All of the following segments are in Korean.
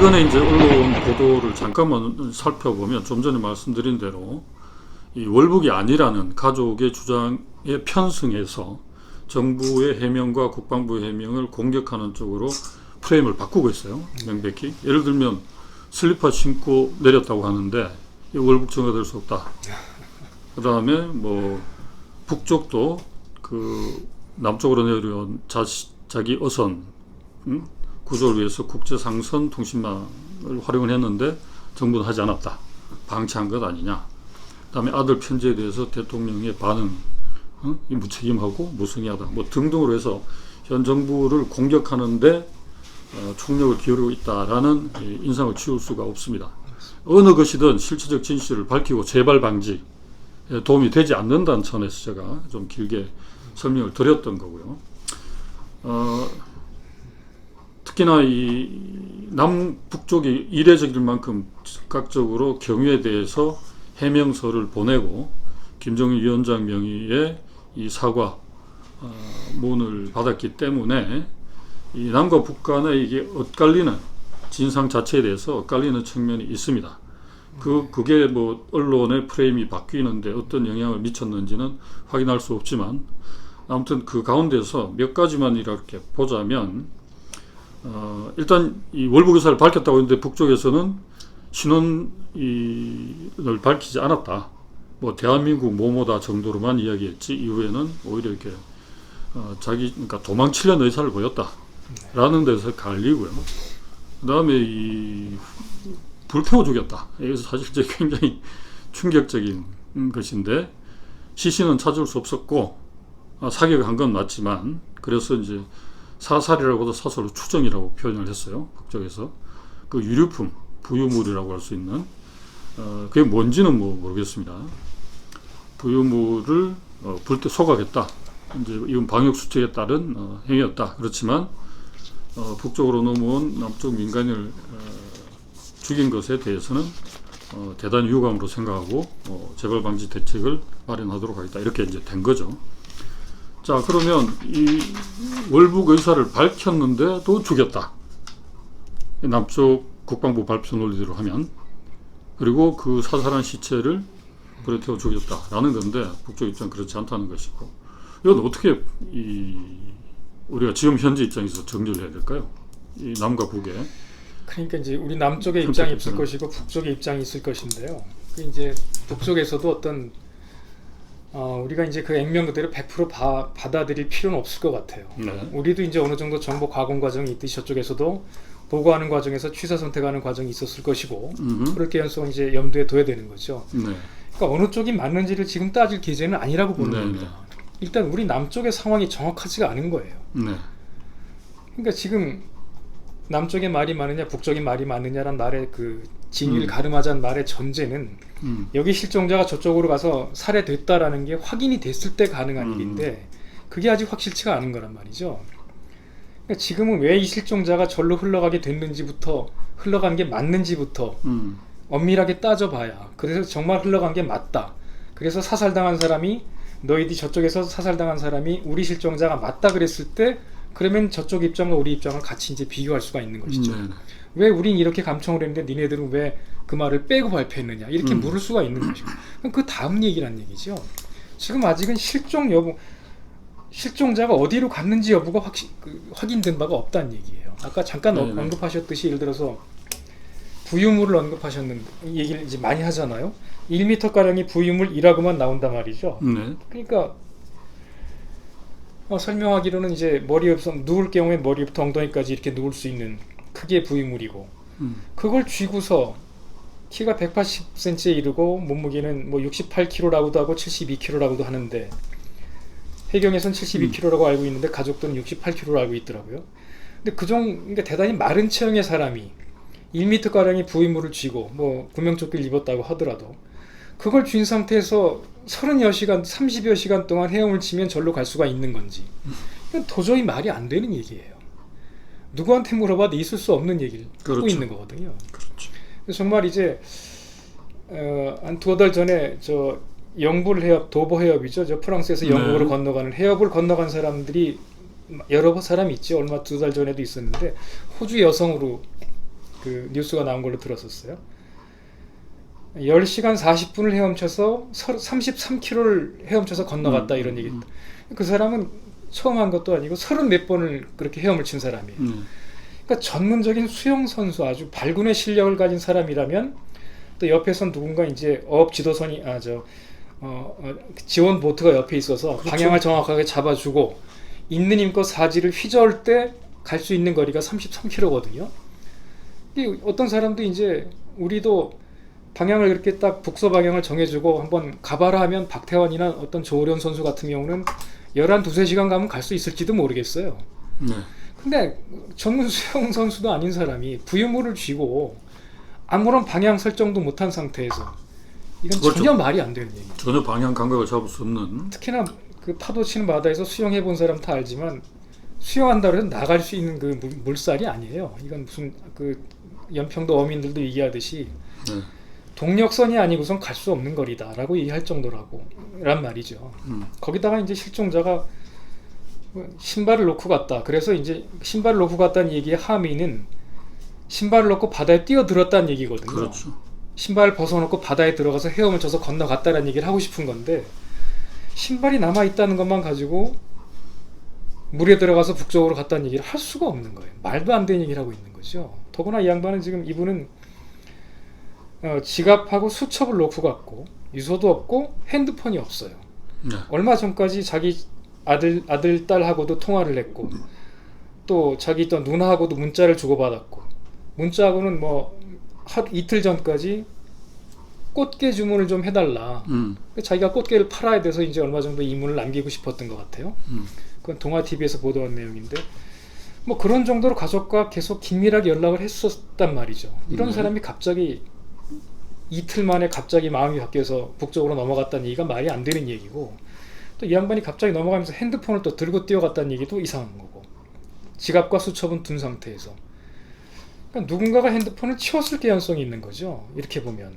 최근에 이제 언론 보도를 잠깐만 살펴보면 좀 전에 말씀드린 대로 이 월북이 아니라는 가족의 주장에 편승해서 정부의 해명과 국방부의 해명을 공격하는 쪽으로 프레임을 바꾸고 있어요. 명백히. 예를 들면 슬리퍼 신고 내렸다고 하는데 이 월북 증거될 수 없다. 그 다음에 뭐 북쪽도 그 남쪽으로 내려온 자기 어선 구조를 위해서 국제상선 통신망을 활용을 했는데 정부는 하지 않았다. 방치한 것 아니냐. 그 다음에 아들 편지에 대해서 대통령의 반응 무책임하고 무성의하다. 뭐 등등으로 해서 현 정부를 공격하는데 총력을 기울이고 있다라는 인상을 지울 수가 없습니다. 어느 것이든 실체적 진실을 밝히고 재발 방지에 도움이 되지 않는다는 차원에서 제가 좀 길게 설명을 드렸던 거고요. 특히나 이 남북쪽이 이례적일 만큼 즉각적으로 경위에 대해서 해명서를 보내고 김정일 위원장 명의의 이 사과 문을 받았기 때문에 이 남과 북 간의 이게 엇갈리는 진상 자체에 대해서 엇갈리는 측면이 있습니다. 그게 뭐 언론의 프레임이 바뀌는데 어떤 영향을 미쳤는지는 확인할 수 없지만 아무튼 그 가운데서 몇 가지만 이렇게 보자면 일단 이 월북 의사를 밝혔다고 했는데 북쪽에서는 신원을 밝히지 않았다. 뭐 대한민국 뭐뭐다 정도로만 이야기했지 이후에는 오히려 이렇게 그러니까 도망치려는 의사를 보였다라는 데서 갈리고요. 그다음에 이 불태워 죽였다. 이것은 사실 이제 굉장히 충격적인 것인데 시신은 찾을 수 없었고 사격한 건 맞지만 그래서 이제 사살이라고도 사설로 추정이라고 표현을 했어요. 북쪽에서 그 유류품 부유물이라고 할 수 있는 그게 뭔지는 뭐 모르겠습니다. 부유물을 불때 소각했다. 이제 이건 방역 수칙에 따른 행위였다. 그렇지만 북쪽으로 넘어온 남쪽 민간인을 죽인 것에 대해서는 대단히 유감으로 생각하고 재발 방지 대책을 마련하도록 하겠다. 이렇게 이제 된 거죠. 자, 그러면 이 월북 의사를 밝혔는데도 죽였다. 남쪽 국방부 발표 논리대로 하면. 그리고 그 사살한 시체를 불에 태워 죽였다라는 건데 북쪽 입장은 그렇지 않다는 것이고 이건 어떻게 우리가 지금 현재 입장에서 정리를 해야 될까요? 이 남과 북의 그러니까 이제 우리 남쪽의 입장이 있을 것이고 북쪽의 입장이 있을 것인데요. 그 이제 북쪽에서도 어떤 우리가 이제 그 액면 그대로 100% 받아들일 필요는 없을 것 같아요. 네. 우리도 이제 어느 정도 정보 가공 과정이 있듯이 저쪽에서도 보고하는 과정에서 취사 선택하는 과정이 있었을 것이고 그럴 개연성은 이제 염두에 둬야 되는 거죠. 네. 그러니까 어느 쪽이 맞는지를 지금 따질 계제는 아니라고 보는 겁니다. 일단 우리 남쪽의 상황이 정확하지가 않은 거예요. 네. 그러니까 지금 남쪽의 말이 많으냐 북쪽의 말이 많으냐란 말의 그 진위를 가름하자는 말의 전제는 여기 실종자가 저쪽으로 가서 살해됐다라는 게 확인이 됐을 때 가능한 일인데 그게 아직 확실치가 않은 거란 말이죠. 그러니까 지금은 왜 이 실종자가 절로 흘러가게 됐는지부터 흘러간 게 맞는지부터 엄밀하게 따져봐야 그래서 정말 흘러간 게 맞다. 그래서 사살당한 사람이 너희들이 저쪽에서 사살당한 사람이 우리 실종자가 맞다 그랬을 때 그러면 저쪽 입장과 우리 입장을 같이 이제 비교할 수가 있는 것이죠. 왜 우린 이렇게 감청을 했는데 니네들은 왜 그 말을 빼고 발표했느냐 이렇게 물을 수가 있는 것이고 그럼 그 다음 얘기란 얘기죠. 지금 아직은 실종자가 어디로 갔는지 여부가 확인된 바가 없다는 얘기예요. 아까 잠깐 언급하셨듯이 예를 들어서 부유물을 언급하셨는데 얘기를 이제 많이 하잖아요. 1m가량의 부유물이라고만 나온단 말이죠. 그러니까 설명하기로는 이제 머리부터 누울 경우에 머리부터 엉덩이까지 이렇게 누울 수 있는 크기의 부유물이고 그걸 쥐고서 키가 180cm에 이르고 몸무게는 뭐 68kg라고도 하고 72kg라고도 하는데 해경에선 72kg라고 알고 있는데 가족들은 68kg로 알고 있더라고요. 근데 그러니까 대단히 마른 체형의 사람이 1m가량의 부유물을 쥐고 뭐 구명조끼를 입었다고 하더라도 그걸 쥔 상태에서 30여 시간, 30여 시간 동안 헤엄을 치면 절로 갈 수가 있는 건지 이건 도저히 말이 안 되는 얘기예요. 누구한테 물어봐도 있을 수 없는 얘기를 하고 있는 거거든요. 정말 이제 한 2달 전에 저 영불 해협, 도보 해협이죠. 저 프랑스에서 영국으로 건너가는 해협을 건너간 사람들이 여러 사람이 있죠. 얼마 2달 전에도 있었는데 호주 여성으로 그 뉴스가 나온 걸로 들었었어요. 10시간 40분을 헤엄쳐서 33km를 헤엄쳐서 건너갔다 이런 얘기. 그 사람은 처음 한 것도 아니고 30 몇 번을 그렇게 헤엄을 친 사람이에요. 그러니까 전문적인 수영 선수, 아주 발군의 실력을 가진 사람이라면 또 옆에선 누군가 이제 어업 지도선이 지원 보트가 옆에 있어서 그렇죠. 방향을 정확하게 잡아주고 있는 힘껏 사지를 휘저을 때 갈 수 있는 거리가 33km거든요. 어떤 사람도 이제 우리도 방향을 이렇게 딱 북서 방향을 정해주고 한번 가봐라 하면 박태환이나 어떤 조호련 선수 같은 경우는 11, 2-3시간 가면 갈 수 있을지도 모르겠어요. 네. 근데 전문 수영 선수도 아닌 사람이 부유물을 쥐고 아무런 방향 설정도 못한 상태에서 이건 그렇죠. 전혀 말이 안 되는 얘기예요. 전혀 방향 감각을 잡을 수 없는. 특히나 그 파도 치는 바다에서 수영해 본 사람 다 알지만 수영한다고 해서 나갈 수 있는 그 물살이 아니에요. 이건 무슨 그 연평도 어민들도 얘기하듯이 네. 동력선이 아니고선 갈 수 없는 거리다라고 얘기할 정도라고 란 말이죠. 거기다가 이제 실종자가 신발을 놓고 갔다. 그래서 이제 신발을 놓고 갔다는 얘기의 함의는 신발을 놓고 바다에 뛰어들었다는 얘기거든요. 그렇죠. 신발을 벗어놓고 바다에 들어가서 헤엄을 쳐서 건너갔다는 얘기를 하고 싶은 건데 신발이 남아있다는 것만 가지고 물에 들어가서 북쪽으로 갔다는 얘기를 할 수가 없는 거예요. 말도 안 되는 얘기를 하고 있는 거죠. 더구나 이 양반은 지금 이분은 지갑하고 수첩을 놓고 갔고 유서도 없고 핸드폰이 없어요. 네. 얼마 전까지 자기 아들 딸하고도 통화를 했고 또 자기 또 누나하고도 문자를 주고받았고 문자하고는 뭐 이틀 전까지 꽃게 주문을 좀 해달라. 자기가 꽃게를 팔아야 돼서 이제 얼마 정도 이문을 남기고 싶었던 것 같아요. 그건 동아TV에서 보도한 내용인데 뭐 그런 정도로 가족과 계속 긴밀하게 연락을 했었단 말이죠. 이런 사람이 갑자기 이틀 만에 갑자기 마음이 바뀌어서 북쪽으로 넘어갔다는 얘기가 말이 안 되는 얘기고 또 이 양반이 갑자기 넘어가면서 핸드폰을 또 들고 뛰어갔다는 얘기도 이상한 거고 지갑과 수첩은 둔 상태에서 그러니까 누군가가 핸드폰을 치웠을 개연성이 있는 거죠. 이렇게 보면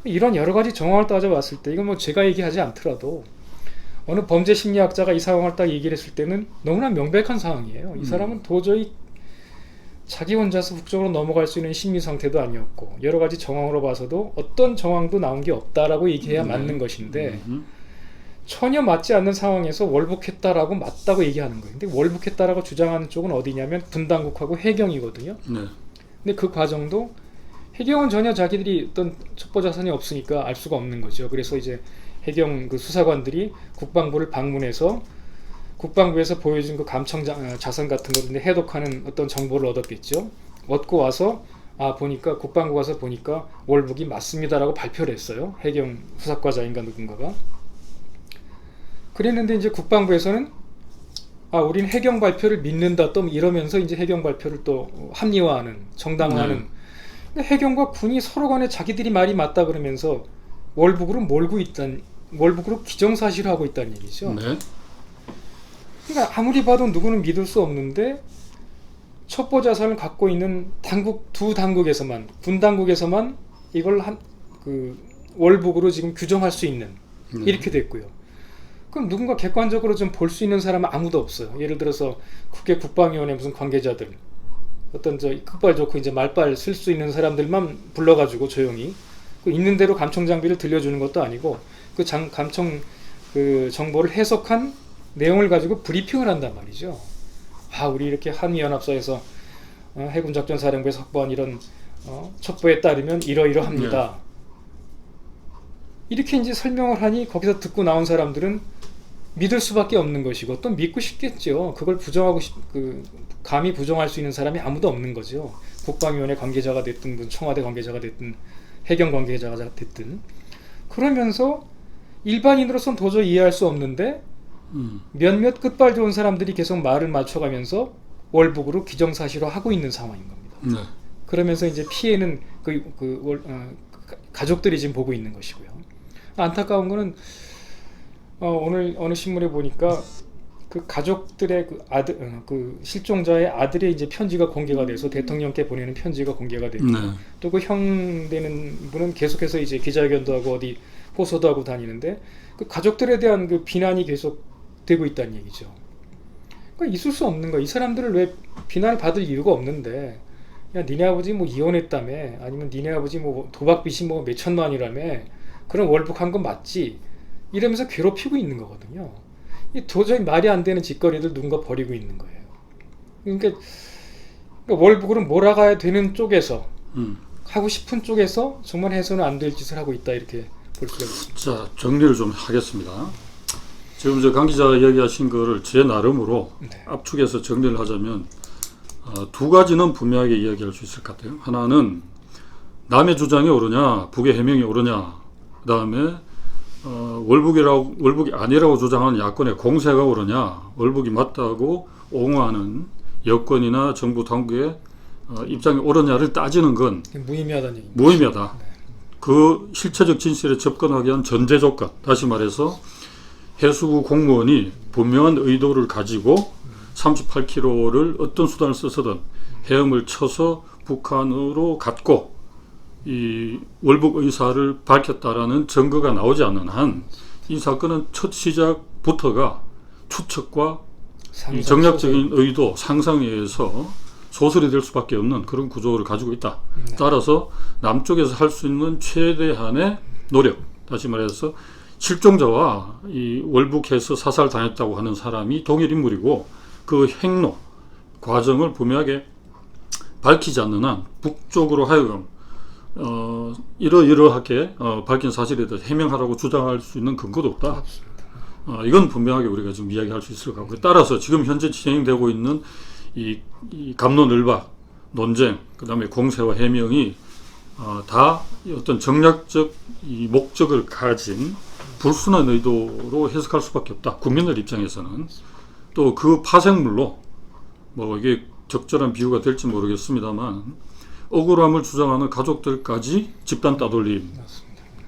이런 여러 가지 정황을 따져봤을 때 이건 뭐 제가 얘기하지 않더라도 어느 범죄 심리학자가 이 상황을 딱 얘기를 했을 때는 너무나 명백한 상황이에요. 이 사람은 도저히 자기 혼자서 북쪽으로 넘어갈 수 있는 심리 상태도 아니었고 여러 가지 정황으로 봐서도 어떤 정황도 나온 게 없다라고 얘기해야 맞는 것인데 전혀 맞지 않는 상황에서 월북했다라고 맞다고 얘기하는 거예요. 근데 월북했다라고 주장하는 쪽은 어디냐면 분당국하고 해경이거든요. 네. 근데 그 과정도 해경은 전혀 자기들이 어떤 첩보 자산이 없으니까 알 수가 없는 거죠. 그래서 이제 해경 그 수사관들이 국방부를 방문해서 국방부에서 보여준 그 감청 자산 같은 것들 해독하는 어떤 정보를 얻었겠죠. 얻고 와서 보니까 국방부 가서 보니까 월북이 맞습니다라고 발표를 했어요. 해경 수사과장인가 누군가가. 그랬는데 이제 국방부에서는 우린 해경 발표를 믿는다 또 이러면서 이제 해경 발표를 또 합리화하는 정당화하는. 근데 해경과 군이 서로 간에 자기들이 말이 맞다 그러면서 월북으로 기정사실하고 있다는 얘기죠. 네. 그러니까 아무리 봐도 누구는 믿을 수 없는데 첩보 자산을 갖고 있는 두 당국에서만 군 당국에서만 이걸 월북으로 지금 규정할 수 있는 이렇게 됐고요. 그럼 누군가 객관적으로 좀 볼 수 있는 사람은 아무도 없어요. 예를 들어서 국회 국방위원회 무슨 관계자들 어떤 흑발 좋고 이제 말빨 쓸 수 있는 사람들만 불러가지고 조용히 있는 대로 감청 장비를 들려주는 것도 아니고 감청 정보를 해석한 내용을 가지고 브리핑을 한단 말이죠. 우리 이렇게 한미연합사에서 해군작전사령부에서 확보한 이런 첩보에 따르면 이러이러합니다. 이렇게 이제 설명을 하니 거기서 듣고 나온 사람들은 믿을 수밖에 없는 것이고 또 믿고 싶겠죠. 그걸 감히 부정할 수 있는 사람이 아무도 없는 거죠. 국방위원회 관계자가 됐든 청와대 관계자가 됐든 해경 관계자가 됐든. 그러면서 일반인으로서는 도저히 이해할 수 없는데 몇몇 끝발 좋은 사람들이 계속 말을 맞춰가면서 월북으로 기정사실화하고 있는 상황인 겁니다. 네. 그러면서 이제 피해는 가족들이 지금 보고 있는 것이고요. 안타까운 거는 오늘 어느 신문에 보니까 그 가족들의 실종자의 아들의 이제 편지가 공개가 돼서 대통령께 보내는 편지가 공개가 됐고 또 그 형 되는 분은 계속해서 이제 기자회견도 하고 어디 호소도 하고 다니는데 그 가족들에 대한 그 비난이 계속 되고 있다는 얘기죠. 그러니까 있을 수 없는 거야. 이 사람들을 왜 비난을 받을 이유가 없는데 야 니네 아버지 뭐 이혼했다며, 아니면 니네 아버지 뭐 도박 빚이 뭐 몇천만 원이라며, 그럼 월북한 건 맞지, 이러면서 괴롭히고 있는 거거든요. 이 도저히 말이 안 되는 짓거리들 누군가 벌이고 있는 거예요. 그러니까 월북으로 몰아가야 되는 쪽에서, 하고 싶은 쪽에서 정말 해서는 안 될 짓을 하고 있다, 이렇게 볼 수가 있습니다. 자, 정리를 좀 하겠습니다. 지금 강 기자가 이야기하신 거를 제 나름으로 네. 압축해서 정리를 하자면 두 가지는 분명하게 이야기할 수 있을 것 같아요. 하나는 남의 주장이 옳으냐, 북의 해명이 옳으냐, 그 다음에 월북이 아니라고 주장하는 야권의 공세가 옳으냐, 월북이 맞다고 옹호하는 여권이나 정부 당국의 입장이 옳으냐를 따지는 건 무의미하다는 얘기입니다. 무의미하다. 네. 그 실체적 진실에 접근하기 위한 전제 조건, 다시 말해서 해수부 공무원이 분명한 의도를 가지고 38km를 어떤 수단을 써서든 헤엄을 쳐서 북한으로 갔고 이 월북 의사를 밝혔다라는 증거가 나오지 않는 한 이 사건은 첫 시작부터가 추측과 이 정략적인 의도, 상상에 의해서 소설이 될 수밖에 없는 그런 구조를 가지고 있다. 네. 따라서 남쪽에서 할 수 있는 최대한의 노력, 다시 말해서 실종자와 이 월북해서 사살당했다고 하는 사람이 동일 인물이고 그 행로, 과정을 분명하게 밝히지 않는 한 북쪽으로 하여금 이러이러하게 밝힌 사실에 대해서 해명하라고 주장할 수 있는 근거도 없다. 이건 분명하게 우리가 지금 이야기할 수 있을 것 같고요. 따라서 지금 현재 진행되고 있는 이 갑론을박, 논쟁, 그 다음에 공세와 해명이 다 어떤 정략적 이 목적을 가진 불순한 의도로 해석할 수밖에 없다. 국민들 입장에서는. 또 그 파생물로 뭐 이게 적절한 비유가 될지 모르겠습니다만 억울함을 주장하는 가족들까지 집단 따돌림,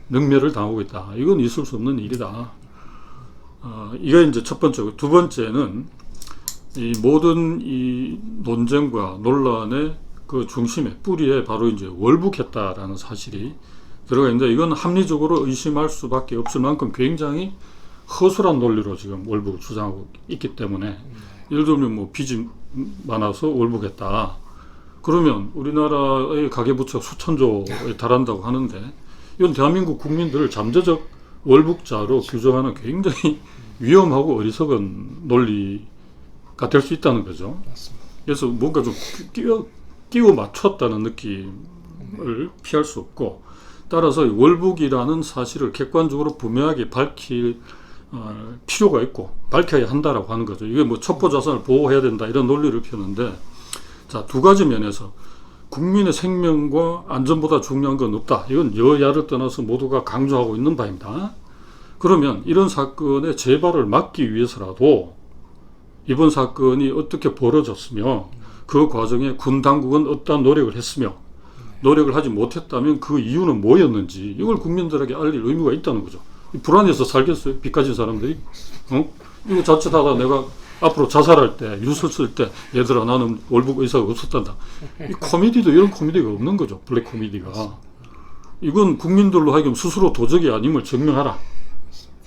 능멸을 당하고 있다. 이건 있을 수 없는 일이다. 이게 이제 첫 번째고, 두 번째는 이 모든 이 논쟁과 논란의 그 중심에, 뿌리에 바로 이제 월북했다라는 사실이 들어가 있는데, 이건 합리적으로 의심할 수밖에 없을 만큼 굉장히 허술한 논리로 지금 월북을 주장하고 있기 때문에, 예를 들면 뭐 빚이 많아서 월북했다. 그러면 우리나라의 가계부채가 수천조에 달한다고 하는데, 이건 대한민국 국민들을 잠재적 월북자로 규정하는 굉장히 위험하고 어리석은 논리가 될 수 있다는 거죠. 맞습니다. 그래서 뭔가 좀 끼워 맞췄다는 느낌을 피할 수 없고, 따라서 월북이라는 사실을 객관적으로 분명하게 밝힐 필요가 있고 밝혀야 한다라고 하는 거죠. 이게 뭐 첩보 자산을 보호해야 된다 이런 논리를 펴는데, 자, 두 가지 면에서 국민의 생명과 안전보다 중요한 건 없다. 이건 여야를 떠나서 모두가 강조하고 있는 바입니다. 그러면 이런 사건의 재발을 막기 위해서라도 이번 사건이 어떻게 벌어졌으며 그 과정에 군 당국은 어떠한 노력을 했으며 노력을 하지 못했다면 그 이유는 뭐였는지 이걸 국민들에게 알릴 의무가 있다는 거죠. 불안해서 살겠어요? 빚 가진 사람들이? 이거 자칫하다 내가 앞으로 자살할 때, 유서 쓸 때, 얘들아 나는 월북 의사가 없었단다. 이 코미디도 이런 코미디가 없는 거죠. 블랙 코미디가. 이건 국민들로 하여금 스스로 도적이 아님을 증명하라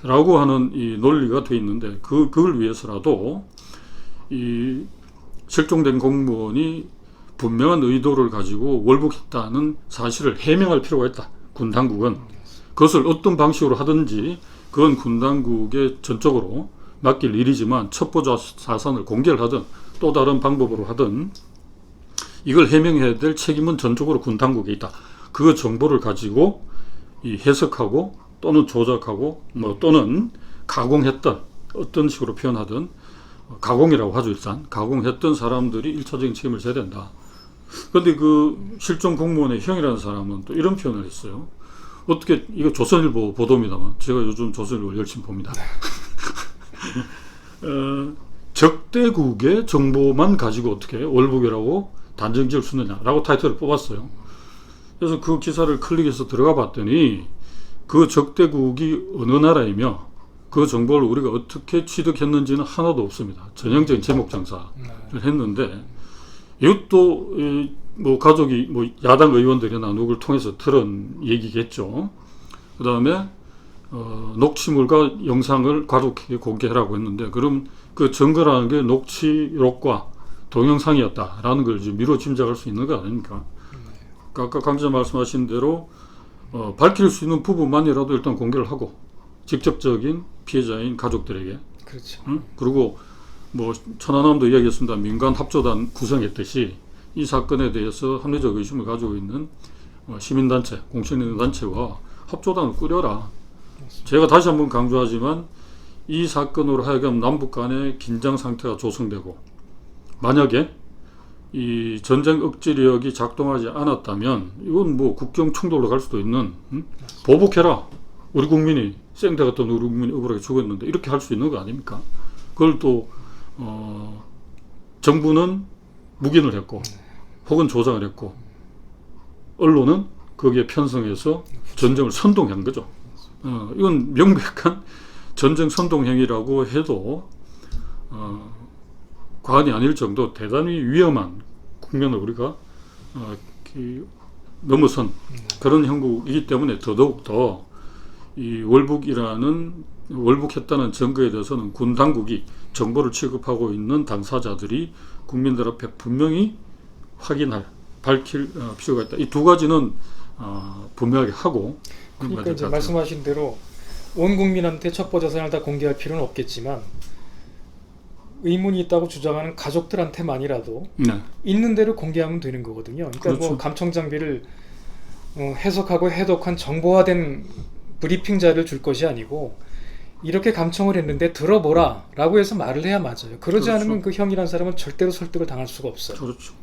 라고 하는 이 논리가 돼 있는데, 그걸 위해서라도 이 실종된 공무원이 분명한 의도를 가지고 월북했다는 사실을 해명할 필요가 있다. 군 당국은. 그것을 어떤 방식으로 하든지 그건 군 당국에 전적으로 맡길 일이지만, 첩보 자산을 공개를 하든 또 다른 방법으로 하든 이걸 해명해야 될 책임은 전적으로 군 당국에 있다. 그 정보를 가지고 이 해석하고 또는 조작하고 뭐 또는 가공했던, 어떤 식으로 표현하든 가공이라고 하죠. 일단 가공했던 사람들이 일차적인 책임을 져야 된다. 그런데 그 실종 공무원의 형이라는 사람은 또 이런 표현을 했어요. 어떻게, 이거 조선일보 보도입니다만 제가 요즘 조선일보를 열심히 봅니다. 적대국의 정보만 가지고 어떻게 월북이라고 단정 지을 수 있느냐라고 타이틀을 뽑았어요. 그래서 그 기사를 클릭해서 들어가 봤더니 그 적대국이 어느 나라이며 그 정보를 우리가 어떻게 취득했는지는 하나도 없습니다. 전형적인 제목 장사를 했는데, 이것도 뭐 가족이 뭐 야당 의원들이나 누구를 통해서 들은 얘기겠죠. 그 다음에 녹취물과 영상을 과도하게 공개하라고 했는데, 그럼 그 증거라는 게 녹취록과 동영상이었다라는 걸 이제 미뤄 짐작할 수 있는 거 아닙니까? 아까 강 기자 말씀하신 대로 밝힐 수 있는 부분만이라도 일단 공개를 하고 직접적인 피해자인 가족들에게 그렇죠. 그리고 뭐 천안함도 이야기했습니다. 민간 합조단 구성했듯이 이 사건에 대해서 합리적 의심을 가지고 있는 시민단체, 공식단체와 합조단을 꾸려라. 제가 다시 한번 강조하지만 이 사건으로 하여금 남북 간의 긴장 상태가 조성되고 만약에 이 전쟁 억지력이 작동하지 않았다면 이건 뭐 국경 충돌로 갈 수도 있는 보복해라. 우리 국민이 생태 같은 우리 국민이 억울하게 죽었는데 이렇게 할 수 있는 거 아닙니까? 그걸 또 정부는 묵인을 했고 혹은 조작을 했고 언론은 거기에 편성해서 전쟁을 선동한 거죠. 이건 명백한 전쟁 선동행위라고 해도 과언이 아닐 정도 대단히 위험한 국면을 우리가 넘어선 그런 형국이기 때문에 더더욱 이 월북했다는 증거에 대해서는 군 당국이 정보를 취급하고 있는 당사자들이 국민들 앞에 분명히 밝힐 필요가 있다. 이 두 가지는 분명하게 하고. 그러니까 이제 말씀하신 대로 온 국민한테 첩보 자산을 다 공개할 필요는 없겠지만 의문이 있다고 주장하는 가족들한테만이라도 네. 있는 대로 공개하면 되는 거거든요. 그러니까 그렇죠. 뭐 감청 장비를 해석하고 해독한 정보화된 브리핑 자료를 줄 것이 아니고 이렇게 감청을 했는데 들어보라 라고 해서 말을 해야 맞아요. 그러지 그렇죠. 않으면 그 형이란 사람은 절대로 설득을 당할 수가 없어요. 그렇죠.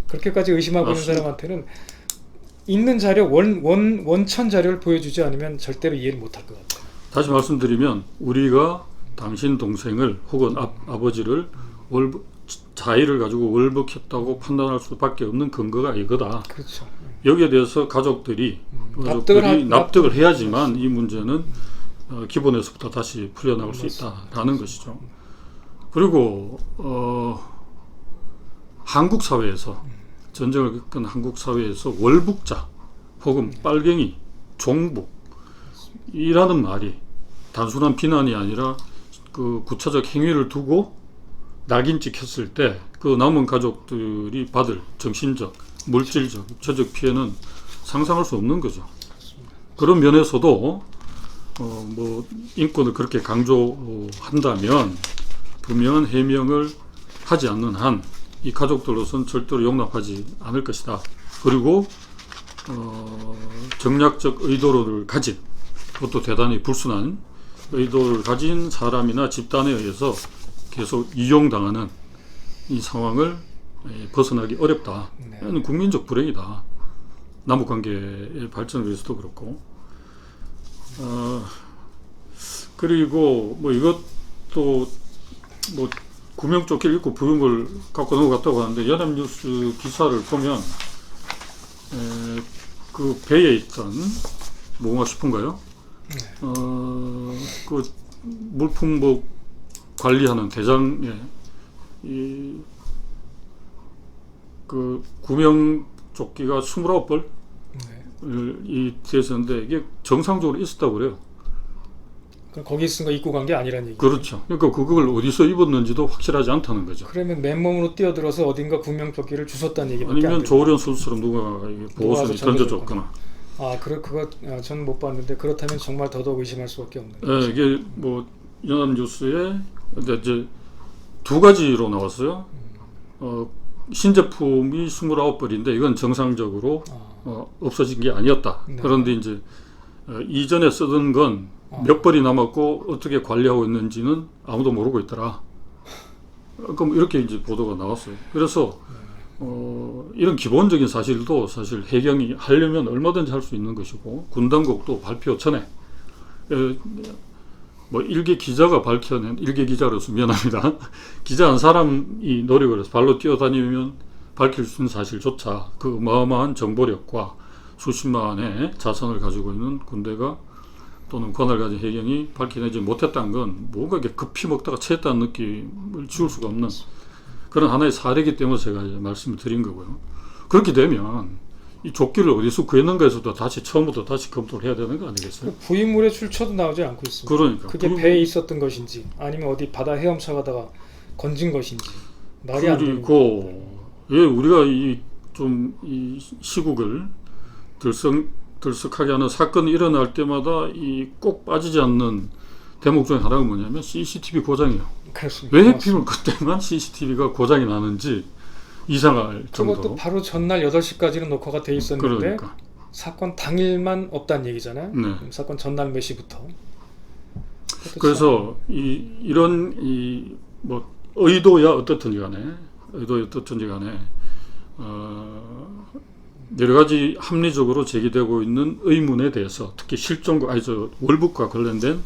그렇게까지 의심하고 있는 맞습니다. 사람한테는 있는 자료 원천 자료를 보여주지 않으면 절대로 이해를 못할 것 같아요. 다시 말씀드리면 우리가 당신 동생을 혹은 아버지를 자의를 가지고 월북했다고 판단할 수밖에 없는 근거가 이거다. 그렇죠. 여기에 대해서 가족들이 납득을 해야지만 이 문제는 기본에서부터 다시 풀려나갈 수 있다라는 것이죠. 그리고 한국 사회에서 전쟁을 겪은 한국 사회에서 월북자 혹은 빨갱이, 종북이라는 말이 단순한 비난이 아니라 그 구체적 행위를 두고 낙인 찍혔을 때 그 남은 가족들이 받을 정신적, 물질적, 육체적 피해는 상상할 수 없는 거죠. 그런 면에서도 뭐 인권을 그렇게 강조한다면 분명한 해명을 하지 않는 한 이 가족들로서는 절대로 용납하지 않을 것이다. 그리고 정략적 의도를 가진 그것도 대단히 불순한 의도를 가진 사람이나 집단에 의해서 계속 이용당하는 이 상황을 벗어나기 어렵다. 이건 국민적 불행이다. 남북관계의 발전을 위해서도 그렇고. 그리고 뭐 이것도 뭐 구명조끼를 입고 부용을 갖고 넘어갔다고 하는데 연합뉴스 기사를 보면 그 배에 있던 무궁화 슈퍼인가요? 그 물품 뭐 관리하는 대장에 그 구명조끼가 29벌 이 되었는데 이게 정상적으로 있었다고 그래요. 거기 쓴 거 입고 간 게 아니라는 얘기죠. 그렇죠. 그러니까 그걸 어디서 입었는지도 확실하지 않다는 거죠. 그러면 맨몸으로 뛰어들어서 어딘가 구명조끼를 주웠다는 얘기밖에 안 아니면 돼요. 조련 선수처럼 누가 보호선이 던져줬거나. 그거 전 못 봤는데 그렇다면 정말 더더욱 의심할 수밖에 없는 거죠. 네, 이게 뭐 연합뉴스에 근데 이제 두 가지로 나왔어요. 신제품이 29벌인데 이건 정상적으로 없어진 게 아니었다. 네. 그런데 이제 이전에 쓰던 건 몇 벌이 남았고 어떻게 관리하고 있는지는 아무도 모르고 있더라. 그럼 이렇게 이제 보도가 나왔어요. 그래서 이런 기본적인 사실도 사실 해경이 하려면 얼마든지 할 수 있는 것이고 군 당국도 발표 전에 뭐 일개 기자가 밝혀낸 일개 기자로서 미안합니다. 기자 한 사람이 노력을 해서 발로 뛰어다니면 밝힐 수 있는 사실조차 그 어마어마한 정보력과 수십만의 자산을 가지고 있는 군대가 또는 권한을 가진 해경이 밝혀내지 못했다는 건 뭔가 이렇게 급히 먹다가 체했다는 느낌을 지울 수가 없는 그런 하나의 사례이기 때문에 제가 이제 말씀을 드린 거고요. 그렇게 되면 이 조끼를 어디서 구했는가에서도 다시 처음부터 다시 검토를 해야 되는 거 아니겠어요? 부익물의 출처도 나오지 않고 있습니다. 그러니까 그게 배에 있었던 것인지 아니면 어디 바다 헤엄쳐 가다가 건진 것인지 말이 안 되는 그리고 예, 우리가 이 시국을 들썩하게 하는 사건이 일어날 때마다 이 꼭 빠지지 않는 대목 중에 하나가 뭐냐면 CCTV 고장이에요. 그렇습니다. 왜 고맙습니다. 하필이면 그때만 CCTV가 고장이 나는지 이상할 그것도 정도로. 바로 전날 8시까지는 녹화가 돼 있었는데 그러니까. 사건 당일만 없다는 얘기잖아요. 네. 그럼 사건 전날 몇 시부터. 그것도 그래서 이런 뭐 의도야 어떻든지 간에 여러 가지 합리적으로 제기되고 있는 의문에 대해서 특히 월북과 관련된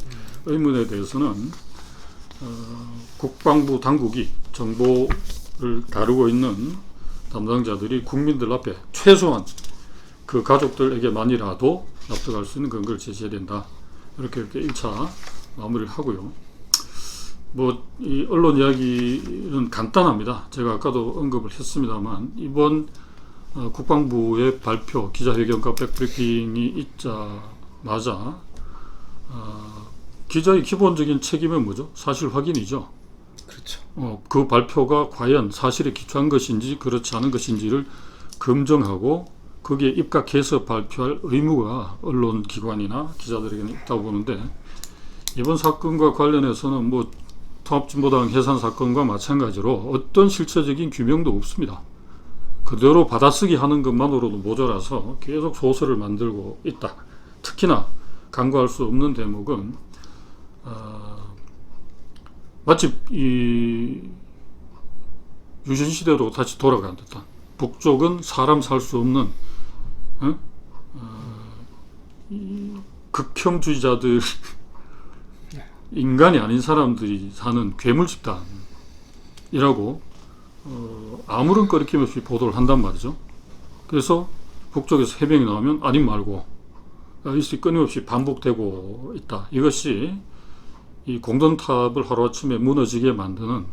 의문에 대해서는 국방부 당국이 정보를 다루고 있는 담당자들이 국민들 앞에 최소한 그 가족들에게만이라도 납득할 수 있는 근거를 제시해야 된다. 이렇게 1차 마무리를 하고요. 뭐 이 언론 이야기는 간단합니다. 제가 아까도 언급을 했습니다만 이번 국방부의 발표, 기자회견과 백브리핑이 있자마자 기자의 기본적인 책임은 뭐죠? 사실 확인이죠. 그렇죠. 그 발표가 과연 사실에 기초한 것인지 그렇지 않은 것인지를 검증하고 거기에 입각해서 발표할 의무가 언론기관이나 기자들에게는 있다고 보는데 이번 사건과 관련해서는 뭐 통합진보당 해산 사건과 마찬가지로 어떤 실체적인 규명도 없습니다. 그대로 받아쓰기 하는 것만으로도 모자라서 계속 소설을 만들고 있다. 특히나 간과할 수 없는 대목은 마치 이 유신시대로 다시 돌아간 듯한 북쪽은 사람 살 수 없는 극혐주의자들 인간이 아닌 사람들이 사는 괴물 집단이라고 아무런 거리낌 없이 보도를 한단 말이죠. 그래서 북쪽에서 해명이 나오면 아님 말고 이것이 끊임없이 반복되고 있다. 이것이 이 공든탑을 하루아침에 무너지게 만드는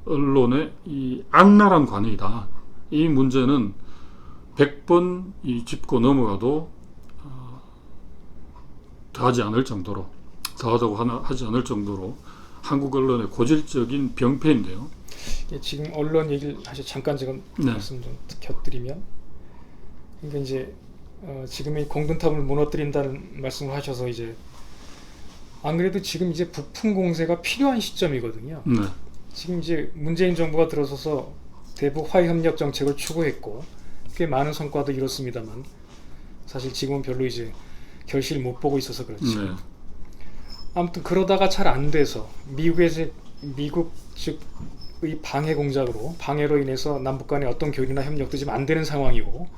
언론의 이 악랄한 관행이다. 이 문제는 100번 짚고 넘어가도 더하지 않을 정도로 하지 않을 정도로 한국 언론의 고질적인 병폐인데요. 지금 언론 얘기를 잠깐 지금 말씀 좀 곁드리면, 그러니까 이제 지금의 공든탑을 무너뜨린다는 말씀을 하셔서 이제 안 그래도 지금 이제 부품 공세가 필요한 시점이거든요. 네. 지금 이제 문재인 정부가 들어서서 대북 화해협력 정책을 추구했고 꽤 많은 성과도 이뤘습니다만 사실 지금은 별로 이제 결실을 못 보고 있어서 그렇지. 네. 아무튼 그러다가 잘 안 돼서 미국 측의 방해로 인해서 남북 간의 어떤 교류나 협력도 지금 안 되는 상황이고